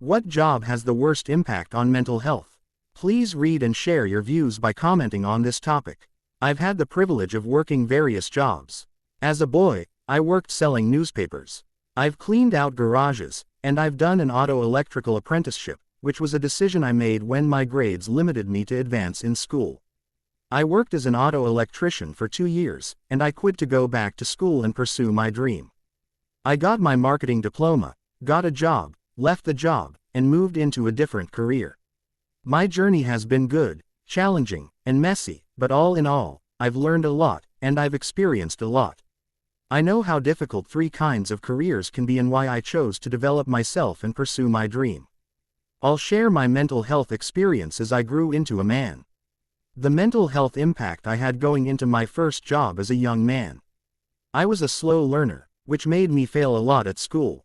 What job has the worst impact on mental health? Please read and share your views by commenting on this topic. I've had the privilege of working various jobs. As a boy, I worked selling newspapers. I've cleaned out garages, and I've done an auto-electrical apprenticeship, which was a decision I made when my grades limited me to advance in school. I worked as an auto electrician for 2 years, and I quit to go back to school and pursue my dream. I got my marketing diploma, got a job, left the job, and moved into a different career. My journey has been good, challenging, and messy, but all in all, I've learned a lot, and I've experienced a lot. I know how difficult 3 kinds of careers can be and why I chose to develop myself and pursue my dream. I'll share my mental health experience as I grew into a man. The mental health impact I had going into my first job as a young man. I was a slow learner, which made me fail a lot at school.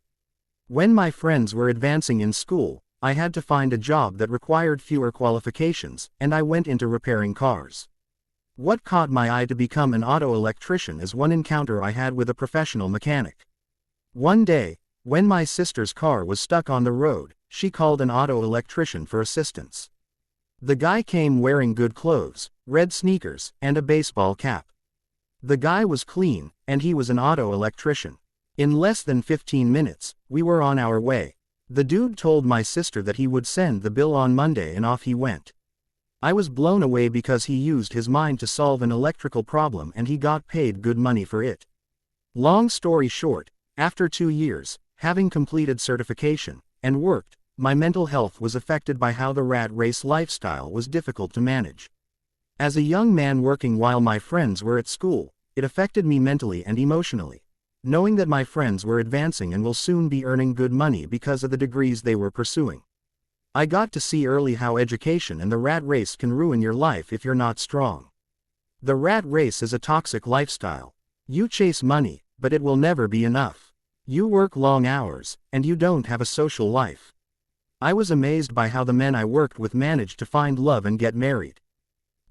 When my friends were advancing in school, I had to find a job that required fewer qualifications, and I went into repairing cars. What caught my eye to become an auto electrician is one encounter I had with a professional mechanic. One day, when my sister's car was stuck on the road, she called an auto electrician for assistance. The guy came wearing good clothes, red sneakers, and a baseball cap. The guy was clean, and he was an auto electrician. In less than 15 minutes, we were on our way. The dude told my sister that he would send the bill on Monday, and off he went. I was blown away because he used his mind to solve an electrical problem and he got paid good money for it. Long story short, after 2 years, having completed certification, and worked, my mental health was affected by how the rat race lifestyle was difficult to manage. As a young man working while my friends were at school, it affected me mentally and emotionally. Knowing that my friends were advancing and will soon be earning good money because of the degrees they were pursuing. I got to see early how education and the rat race can ruin your life if you're not strong. The rat race is a toxic lifestyle. You chase money, but it will never be enough. You work long hours, and you don't have a social life. I was amazed by how the men I worked with managed to find love and get married.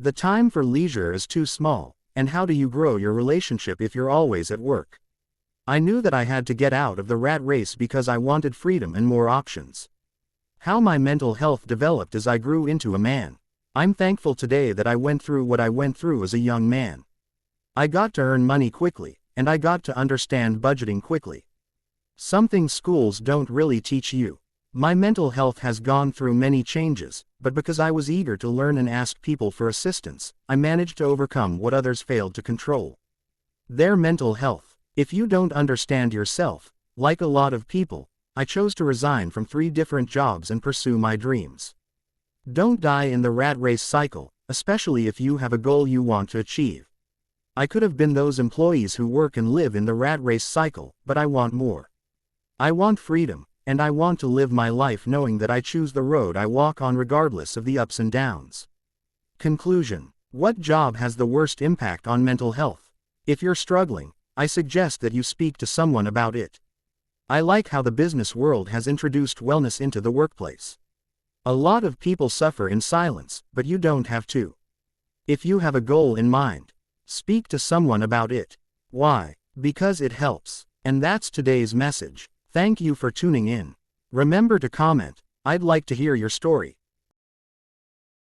The time for leisure is too small, and how do you grow your relationship if you're always at work? I knew that I had to get out of the rat race because I wanted freedom and more options. How my mental health developed as I grew into a man. I'm thankful today that I went through what I went through as a young man. I got to earn money quickly, and I got to understand budgeting quickly. Something schools don't really teach you. My mental health has gone through many changes, but because I was eager to learn and ask people for assistance, I managed to overcome what others failed to control. Their mental health. If you don't understand yourself, like a lot of people, I chose to resign from 3 different jobs and pursue my dreams. Don't die in the rat race cycle, especially if you have a goal you want to achieve. I could have been those employees who work and live in the rat race cycle, but I want more. I want freedom, and I want to live my life knowing that I choose the road I walk on regardless of the ups and downs. Conclusion. What job has the worst impact on mental health? If you're struggling, I suggest that you speak to someone about it. I like how the business world has introduced wellness into the workplace. A lot of people suffer in silence, but you don't have to. If you have a goal in mind, speak to someone about it. Why? Because it helps. And that's today's message. Thank you for tuning in. Remember to comment. I'd like to hear your story.